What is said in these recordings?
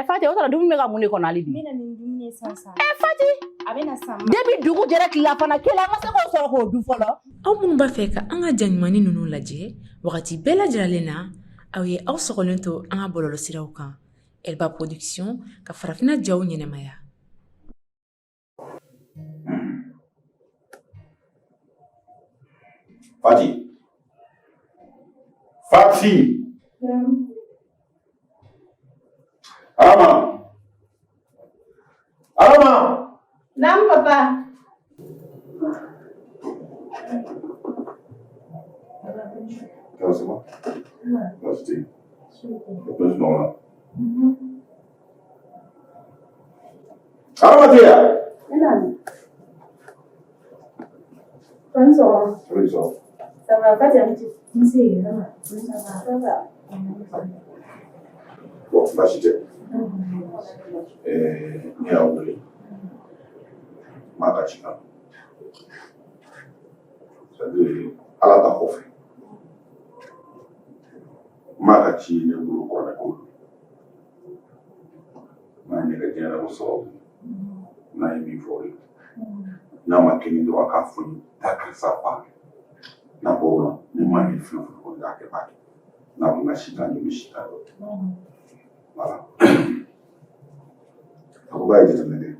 Fati, o dum me ka mun ko nali bi. Mina ni dumuni sansan. Fati, abena sama. Debi dugu jere kila fana kela ma se ko soro ko du folo. Aw mun ba fɛ ka an ka janɲumani ninnu lajɛ wagati bɛɛ lajɛlen na aw ye aw sɔgɔlen to an ka bɔlɔlɔsiraw kan Elba Production ka farafinna jaw ɲɛnɛmaya. Fati. Alama. Nam papa. C'est moi. Merci. Depois não lá. Alama dia. Enan. Bonsoir. Bonsoir. Ça va pas bien tu sais ça va. Bon, merci. Ni a wuli. Maka chika. C'est-à-dire ala ta kofi. Maka chi ne bulu ko na ko. Na ne ga jera ko so. Na yi fori. Na makini do aka funi taka sapa. Na bona ni mani fu ko da ke ba. Na bunga shita ni mishita. Voilà. Ako ba yi tsamene.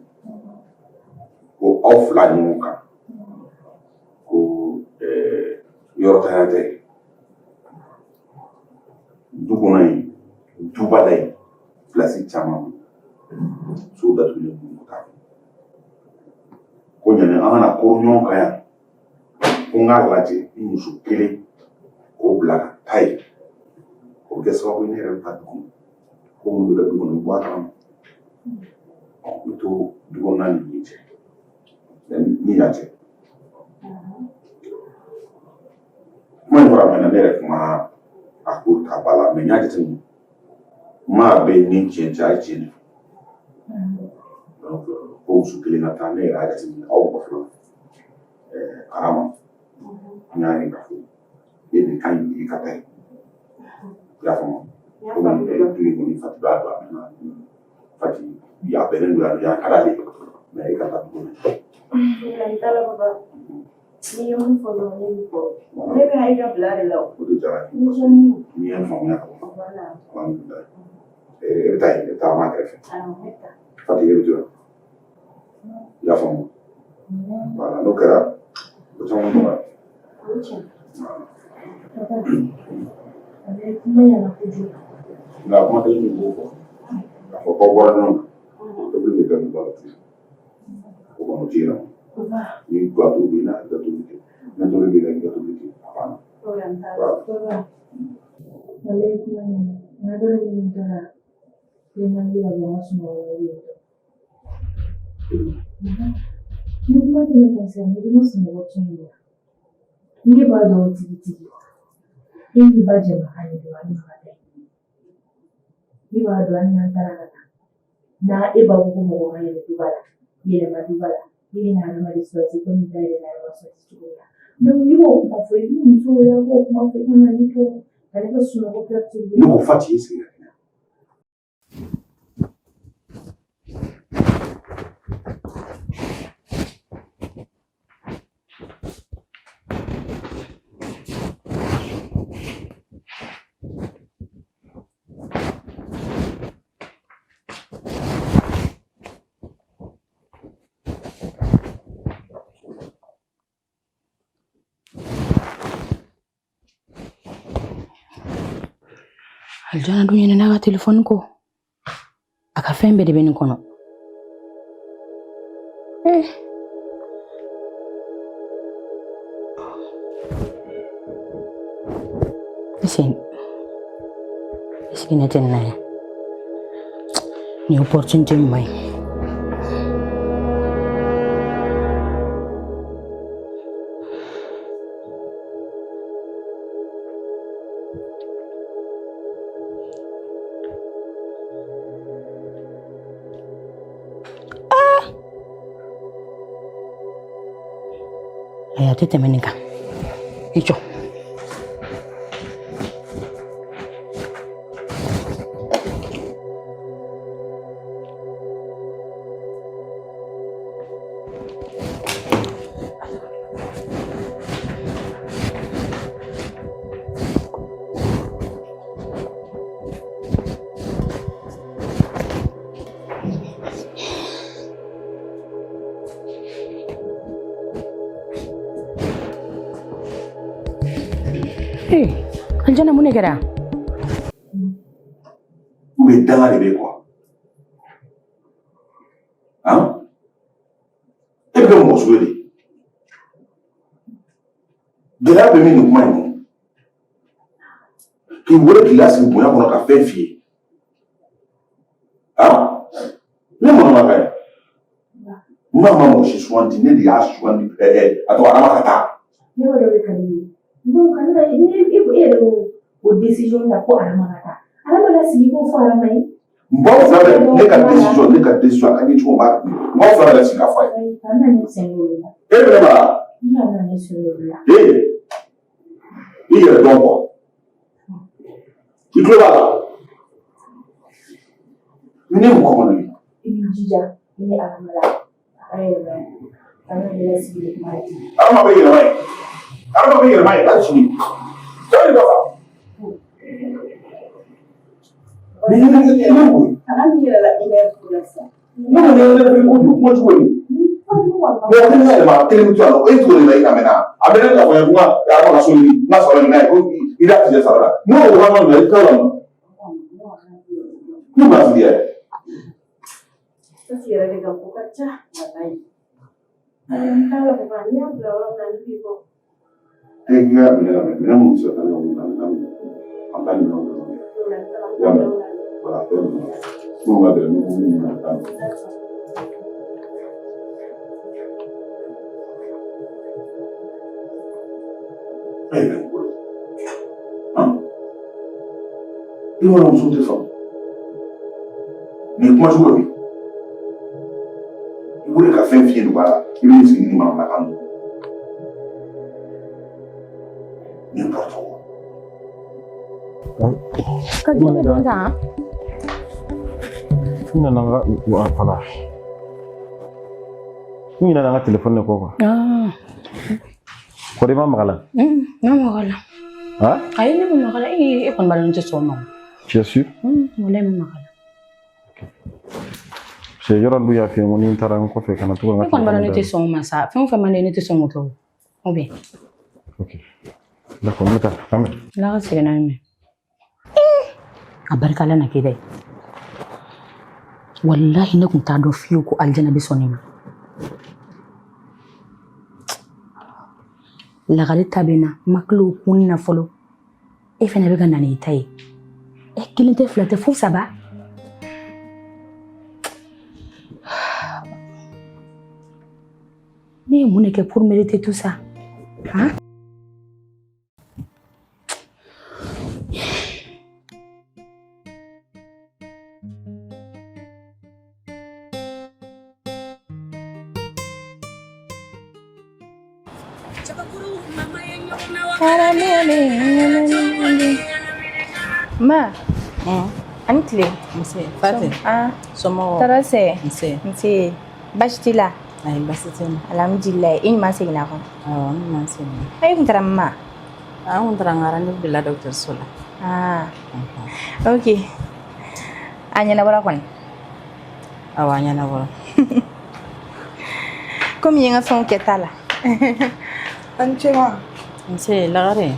Ko offline muka. Ko yorotayate. Dugunai, dubalai, place chama. So that we muka. Ko nyane ana ko nyon kaya. Ko ngalaje imusu kele ko black tie. Ko geso we ne renta dugun. Ko mu da dugun bo atam. Itu dugunan ni je. Ni aje. Moi vraiment ne kuma akuta bala me nyaje tin ma be ni chenja jini. Donc ko su kele na tane ra ga tin au ko flo. Karama. Nyani ka fu. Ni kan ni ka tai. Ya famo. Ko ni fati ba ba na. Fati ya benen ya karale. Me ka ta bu. Lantala baba. Ni yung follow ni ko. Maybe I got blood low. O de jara. Ni en famia ko. Voilà. Every time ma grefe. Meta. Fati yedo. Ya famo. Voilà, no kara. O chamo ba. Na kuma da ni ko. Ko bora no. To bi ni kan ba. Ko mo tira. Ni gatu bina gatu bina. Na to bi ni gatu bina. Apa? Baba. Wale kuma ne. Na da ni da. Yana da ba su mo yi. Ni kuma ne ko sai ni mu su mo cin ya. Ni ba da wata titi. Ni ba jama ani da wani fata. Ni ba da wannan tarana. Na iba ko mo ko ne dubala. Yele ma dubala. Yana da mai sosai ko mi da wasu tuya. Don yi wa kuma fa yi mu so ya ko kuma fa ina ni to kana ka suna ko ta tuya. No fati yesi. Aljana dunya na ga telefon ko. Aka fembe de beni kono. Isin na tenna ya. Ni opportunity mai. Aya tete menika. Icho. Aljana mun ne kɛra? Ou bien danga de bɛ quoi? Hein? E bɛ kɛ mɔgɔ sugu de. Gɛlɛya bɛ min nin kuma in kɔnɔ. K'i wele k'i lasigi bonya kɔnɔ ka fɛn f'i ye. Hein? Ne mɔnɔ ka ye. N ma mɔgɔ si suganti ne de y'a suganti a tɔgɔ Adama ka taa. Ne b'a dɔn de ka di ye. Donc kana e yɛrɛ o décision ta ko Adama ka taa. Adama la sigi ko fɔ Adama ye. N b'aw fila bɛɛ ne ka décision a ka di cogo b'a n b'aw fila bɛɛ sigi ka fɔ a ye. Kana ne sɛgɛn o la. E bɛ ne ma. N nana ne sɛgɛn o la. I yɛrɛ dɔn kɔ. I tulo b'a la. Ne mɔgɔ kɔnɔ ye. I b'i jija i ni Adama la. Adama bɛ yɛlɛma ye. Adama bɛ yɛlɛma ye hali sini. Jɔn de b'a fɔ. Mais il y a un peu. Adama yɛrɛ la i bɛ ko la sisan. Ne ma ne yɛrɛ ko kuma cogo ye. Mais a tɛ ne yɛlɛma kelen bɛ to a la o ye cogo de la i ka mɛn na. A bɛ ne ka fɔ ye ko n ka ka so ɲini n ka sɔrɔ nin n'a ye ko i da tigɛ sara la. N'o o ka nɔ i t'a la. Ne b'a fili yɛrɛ. Sasi yɛrɛ de ka ko ka ca walayi. N t'a la ko ka n'i y'a bila yɔrɔ min na ne b'i bɔ. E k'i ka minɛ lamɛn minɛn minnu sera ka ne kun an ka minɛnw dɔrɔn kɛ. Voilà, minnu ka gɛlɛn n'u minnu na taa. E bɛ n bolo. I b'a dɔn muso tɛ faamu. Nin kuma cogo de. I wele ka fɛn f'i ye nɔgɔya la i bɛ sigi ni manamanakan ninnu. N'importe quoi. Ka jumɛn dɔn tan? N nana n ka voilà. N ɲinɛna n ka téléphone de kɔ quoi. Kɔri ma maga la? Ma maga la. Han? Ayi ne ma maga la. E kɔni b'a dɔn n tɛ sɔn o ma. Tu es sûr? Walayi ma maga la. Parce que yɔrɔ dun y'a f'i ye n ko ni n taara n kɔfɛ ka na to ka n ka téléphone. E kɔni b'a dɔn ne tɛ sɔn o ma sa. Fɛn o fɛn man di ne tɛ sɔn k'o kɛ o. Ou bien? Ok. D'accord, n bɛ taa. An bɛ. Ala ka segin n'a ye mɛn. A barika Ala na kɛ dɛ. Wallahi ne kun t'a dɔn fiyewu ko Aljana bɛ sɔn ne ma. Lakali ta bɛ na ma tila o kun na fɔlɔ. E fana bɛ ka na n'i ta ye. Kelen tɛ fila tɛ fo saba. Ne ye mun de kɛ pour mériter tout ça? Hein? Ma, ani tile. Nse, Fati. Somɔgɔw. Tɔɔrɔ sɛ. Nse. Baasi t'i la? Ayi, baasi tɛ n na. Alhamdulilayi, i ɲuman seginna a kɔnɔ. Awɔ, n ɲuman seginna. E kun taara min ma? An kun taara n ka rendez-vous de la dɔgɔtɔrɔso la. Ok. A ɲɛnabɔra kɔni? Awɔ, a ɲɛnabɔra. Komi n ye n ka fɛnw kɛ ta la. An ce ma. Nse, Lagare.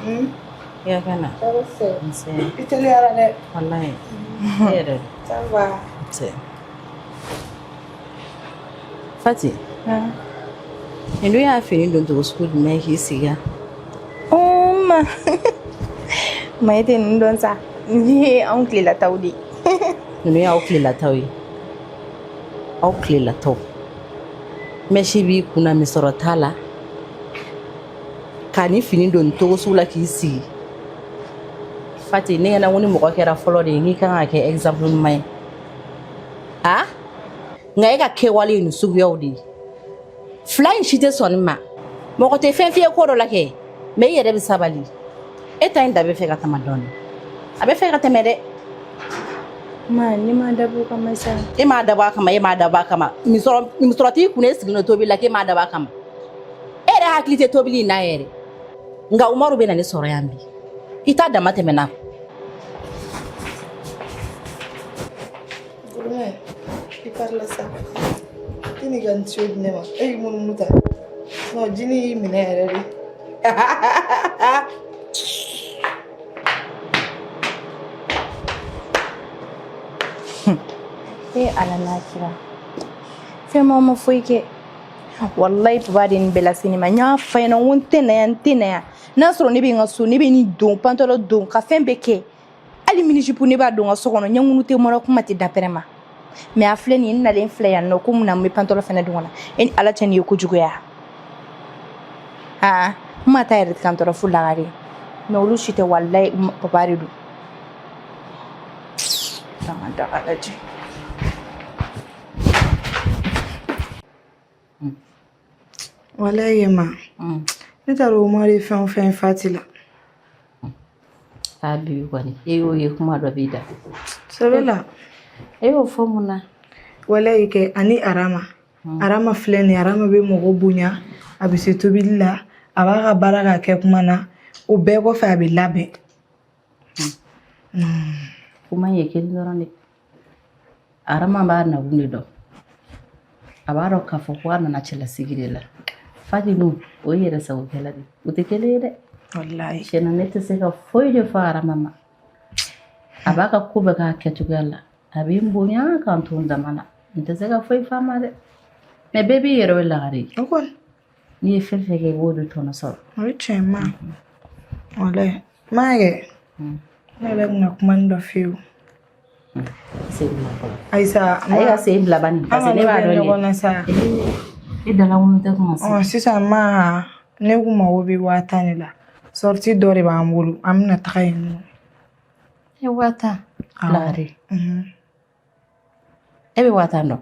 I ka kɛ na. Tɔɔrɔ sɛ. Nse. I teliyara dɛ. Walayi. E yɛrɛ. Ça va. Nse. Fati. Nin dun y'a fini don cogo sugu jumɛn k'i sigi yan? Ma. Ma e tɛ ninnu dɔn sa. Ni ye anw tilelataw de ye. Ninnu y'aw tilelataw ye. Aw tilelataw. Mɛsi b'i kunna misɔrɔ t'a la. K'a ni fini don cogo sugu la k'i sigi. Fati, ne ɲɛna ko ni mɔgɔ kɛra fɔlɔ de ye n'i kan ka kɛ exemple ɲuman ye. A? Nka e ka kɛwale ye nin suguyaw de ye. Fila in si tɛ sɔn nin ma. Mɔgɔ tɛ fɛn f'i ye ko dɔ la kɛ. Mais i yɛrɛ bɛ sabali. E ta in da bɛ fɛ ka tɛmɛ dɔɔnin. A bɛ fɛ ka tɛmɛ dɛ. Ma, ne m'a dabɔ o kama sa. E m'a dabɔ a kama, e m'a dabɔ a kama. Misɔrɔ t'i kun e sigilen don tobili la k'e m'a dabɔ a kama. E yɛrɛ hakili tɛ tobili in na yɛrɛ. Nka Umaru bɛ na ne sɔrɔ yan bi. I t'a dama tɛmɛ n'a. Gurumɛ, i parla sa. I ni ka nin so di ne ma. E y'i munumunu ta. Non, jini y'i minɛ yɛrɛ de. ala n'a kira fɛn ma foyi kɛ wallahi papa de ni bɛɛ lase ne ma n y'a fa ɲɛna n tɛ na yan n tɛ na yan n'a sɔrɔ ne bɛ n ka so ne bɛ nin don pantalon don ka fɛn bɛɛ kɛ hali mini-jupe ne b'a don n ka so kɔnɔ ɲɛŋunu tɛ mɔrɔ kuma tɛ dapɛrɛ ma mais a filɛ nin ye n nalen filɛ yan nɔ ko mun na n bɛ pantalon fɛnɛ don kɔnɔ e ni ala cɛ nin ye kojuguya n ma taa yɛrɛ kan tɔɔrɔ fu lagare mais olu si tɛ wallahi papa de don an ka daga lajɛ Wallahi ma. Ne t'a dɔn o ma de fɛn o fɛn Fati la. A bi kɔni e y'o ye kuma dɔ b'i da. Sɛbɛ la. E y'o fɔ mun na? Wallahi kɛ ani Arama. Arama filɛ nin ye Arama bɛ mɔgɔ bonya a bɛ se tobili la a b'a ka baara ka kɛ kuma na o bɛɛ kɔfɛ a bɛ labɛn. Kuma ye kelen dɔrɔn de. Arama b'a nakun de dɔn. A b'a dɔn k'a fɔ ko a nana cɛlasigi de la. Fati dun o ye yɛrɛ sagokɛla de o tɛ kelen ye dɛ. Wallahi. Tiɲɛna ne tɛ se ka foyi de fɔ Arama ma. A b'a ka ko bɛɛ k'a kɛcogoya la a bɛ n bonya k'an to n dama na n tɛ se ka foyi f'a ma dɛ. Mais bɛɛ b'i yɛrɛ ye lagare ye. O kɔni. N'i ye fɛn fɛn kɛ i b'o de tɔnɔ sɔrɔ. O ye tiɲɛ ma. Wallahi. Maa kɛ. Ne yɛrɛ bɛna kuma ni dɔ f'i ye o. Ayisa. A ye ka sen bila bani parce que ne b'a dɔn de. E dalaŋunu tɛ kuma se. Sisan ma ne kun mago bɛ 10,000 de la. Sortie dɔ de b'an bolo an bɛna taga yen nɔ. E 10,000 lagare. E bɛ 10,000 dɔn.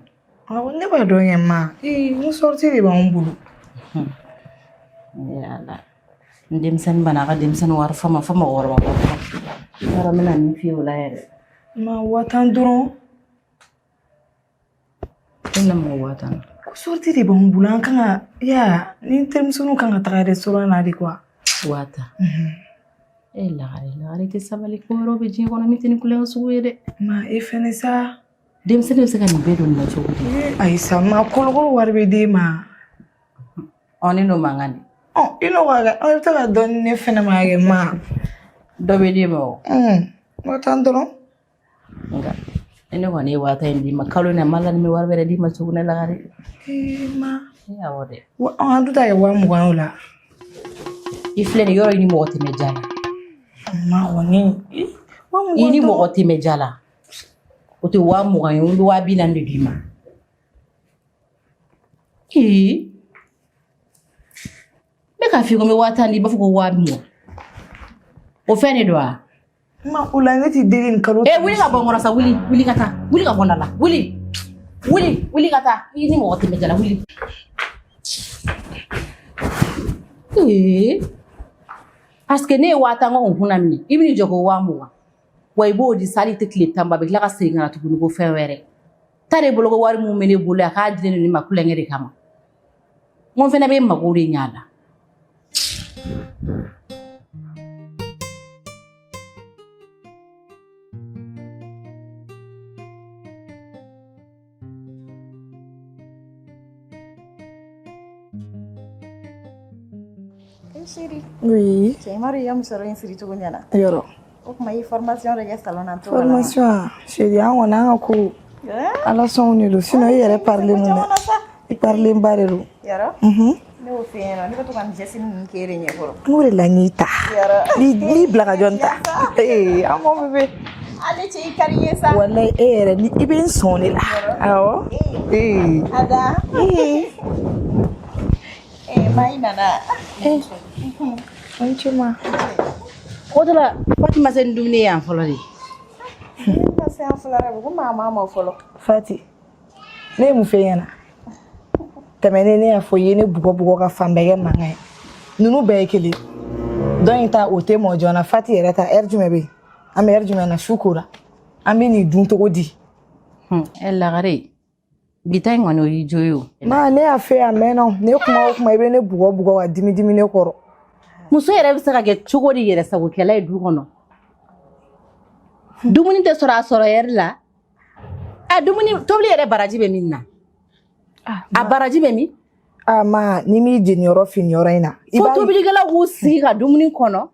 Ne b'a dɔn kɛ ma n sortie de b'an bolo. Yala n denmisɛnnin bana a ka denmisɛnnin wari fɔ mɔgɔkɔrɔba yɔrɔ n bɛna min f'i ye o la yɛrɛ. Ma 10,000 dɔrɔn. E na mɔgɔ 10,000. Sortie de b'an bolo an kan ka ni terimusoninw kan ka taga restaurant na de quoi. 10,000. E lagare tɛ sabali ko yɔrɔ bɛ diɲɛ kɔnɔ min tɛ ni kulonkɛ sugu ye dɛ. Ma e fɛnɛ sa. Denmisɛnnin bɛ se ka nin bɛɛ don nin na cogo di? Ayisa ma kolokolo wari bɛ d'e ma. Ne n'o mankan de. I n'o ka kɛ bɛ taa ka dɔɔni ne fɛnɛ ma kɛ ma. Dɔ bɛ d'e ma o. 10,000 dɔrɔn. Nka ne kɔni ye 10,000 d'i ma kalo in na ma la ni bɛ wari wɛrɛ d'i ma tuguni lagare. Ma. Awɔ dɛ. An dun ta kɛ 20,000 o la. I filɛ nin yɔrɔ i ni mɔgɔ tɛmɛ ja la. Ma kɔni. I ni mɔgɔ tɛmɛ ja la. O tɛ 20,000 ye n bɛ 40,000 de d'i ma. Ne k'a f'i ye ko n bɛ 10,000 di i b'a fɔ ko 20,000. O fɛn de don wa? Ma o la ne t'i deli nin kalo. Wuli ka bɔ n kɔrɔ sa wuli ka taa wuli ka bɔ n da la wuli ka taa i ni mɔgɔ tɛmɛ ja la wuli. Parce que ne ye 10,000 ko kunna minɛ i bɛ n'i jɔ ko 20,000 wa i b'o di sa hali tɛ tile 10 ba bɛ tila ka segin ka na tuguni ko fɛn wɛrɛ. T'a de bolo ko wari mun bɛ ne bolo a k'a di ne ma kulonkɛ de kama. N ko fɛnɛ bɛ n mago de ɲ'a la. Chérie. Oui. Cɛ Mariam sɔrɔ in siri cogo ɲɛna. Yɔrɔ. O kuma i formation de kɛ salon na to. Formation chérie an kɔni an ka ko ala sɔnw de don sinon i yɛrɛ parilen don dɛ. I parilen ba de don. Yɔrɔ. Ne y'o f'i ɲɛna ne bɛ to ka nin jesini ninnu k'e de ɲɛkɔrɔ. N de la n y'i ta. N'i bila ka jɔn ta. An ko bɛ. Ale cɛ i kari ye sa. Walayi e yɛrɛ ni i bɛ n sɔn de la. Awɔ. Ada. Ma i nana. An ce ma. O de la Fati ma se ni dumuni ye yan fɔlɔ de. Ne ma se yan fɔlɔ dɛ ko maa ma fɔlɔ. Fati ne ye mun f'e ɲɛna tɛmɛnen ne y'a fɔ i ye ne bugɔ ka fan bɛɛ kɛ mankan ye ninnu bɛɛ ye kelen dɔn in ta o tɛ mɔ joona Fati yɛrɛ ta heure jumɛn bɛ yen an bɛ heure jumɛn na su kora an bɛ nin dun cogo di. Lagare bi ta in kɔni o y'i jo ye o. Ma ne y'a fɛ a mɛnna ne kuma o kuma i bɛ ne bugɔ ka dimi ne kɔrɔ. Muso yɛrɛ bɛ se ka kɛ cogo di yɛrɛ sagokɛla ye du kɔnɔ. Dumuni tɛ sɔrɔ a sɔrɔ heure la. Dumuni tobili yɛrɛ baraji bɛ min na. A baraji bɛ min? Ma ni m'i jeniyɔrɔ finiyɔrɔ in na. Fo tobilikɛla k'u sigi ka dumuni kɔnɔ.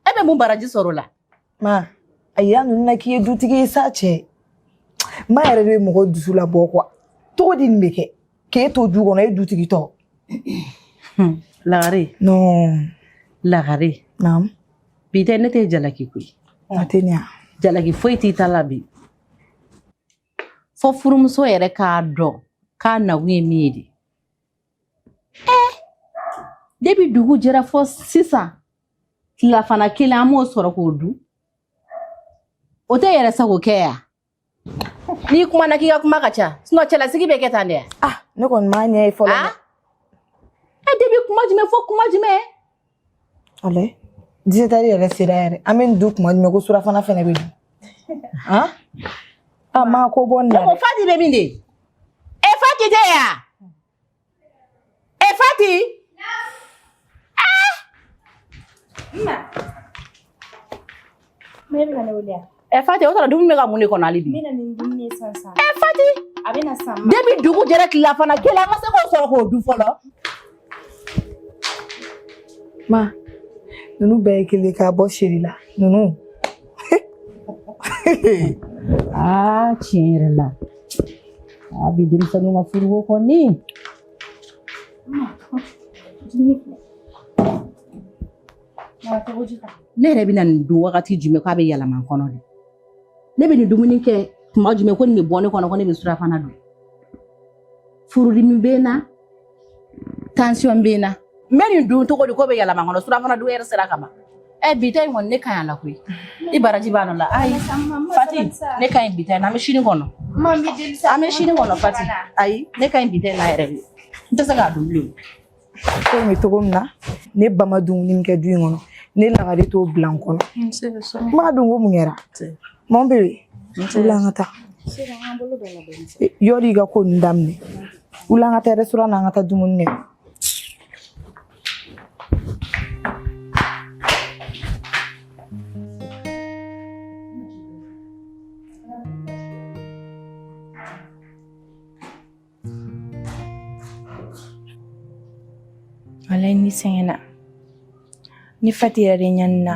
E bɛ mun baraji sɔrɔ o la? Ma a yira ninnu na k'i ye dutigi ye sa cɛ. ma yɛrɛ de mɔgɔ dusu la bɔ quoi togo di nin bɛ kɛ k'e to du kɔnɔ e dutigi tɔ lagare non lagare naam bi tɛ ne tɛ jalaki koyi a tɛ ɲa jalaki foyi t'i ta la bi fɔ furumuso yɛrɛ k'a dɔn k'a nakun ye min ye de debi dugu jɛra fɔ sisan tilafana kelen an m'o sɔrɔ k'o dun o tɛ yɛrɛ sago kɛ ya n'i kumana k'i ka kuma ka ca sinon cɛlasigi bɛ kɛ tan dɛ ah ne kɔni m'a ɲɛ ye fɔlɔ dɛ debi kuma jumɛn fɔ kuma jumɛn ale 17 heures yɛrɛ sera yɛrɛ an bɛ nin du kuma jumɛn ko surafana fɛnɛ bɛ dun ah maa ko bɔ nin na ko Fati bɛ min de Fati tɛ yan Fati Me bɛ na wuli Fati o sɔrɔ dumuni bɛ ka mun de kɔnɔ hali bi Me na nin dumuni ye sisan Fati a bɛ na san debi dugu jɛra tilafana kelen an ma se k'o sɔrɔ k'o dun fɔlɔ ma ninnu bɛɛ ye kelen k'a bɔ seri la ninnu tiɲɛ yɛrɛ la a bi denmisɛnninw ka furuko kɔni ne yɛrɛ bɛna nin dun wagati jumɛn k'a bɛ yɛlɛma n kɔnɔ de ne bɛ nin dumuni kɛ tuma jumɛn ko nin bɛ bɔ ne kɔnɔ ko ne bɛ surafana dun furudimi bɛ n na tension bɛ n na n bɛ nin dun cogo di ko bɛ yɛlɛma n kɔnɔ surafana dun yɛrɛ sera ka ban bi ta in kɔni ne ka ɲi a la koyi i baraji b'a nɔ la ayi Fati ne ka ɲi bi ta in na an bɛ sini kɔnɔ an bɛ sini kɔnɔ Fati ayi ne ka ɲi bi ta in na yɛrɛ de n tɛ se k'a dun bilen ko in bɛ cogo min na ne ba ma dumuni min kɛ du in kɔnɔ ne lagare t'o bila n kɔnɔ n b'a dun ko mun kɛra mon bébé wuli an ka taa yɔrɔ i ka ko ninnu daminɛ wuli an ka taa restaurant na an ka taa dumuni kɛ Wallahi ni sɛgɛnna ni Fati yɛrɛ de ɲani na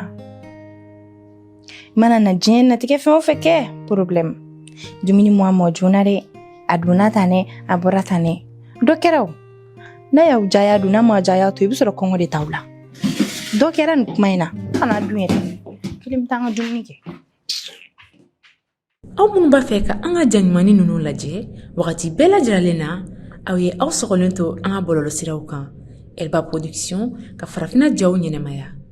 mana na diɲɛ natigɛ fɛn o fɛn kɛ problème dumuni mɔ joona dɛ a donna tan dɛ a bɔra tan dɛ dɔ kɛra o n'a y'aw jaya dun n'a ma jaya to i bɛ sɔrɔ kɔngɔ de t'aw la dɔ kɛra nin kuma in na kana dun yɛrɛ kelen bɛ taa an ka dumuni kɛ aw minnu b'a fɛ ka an ka jaɲumanni ninnu lajɛ wagati bɛɛ lajɛlen na aw ye aw sɔgɔlen to an ka bɔlɔlɔsiraw kan Elba Production ka farafinna jaw ɲɛnɛmaya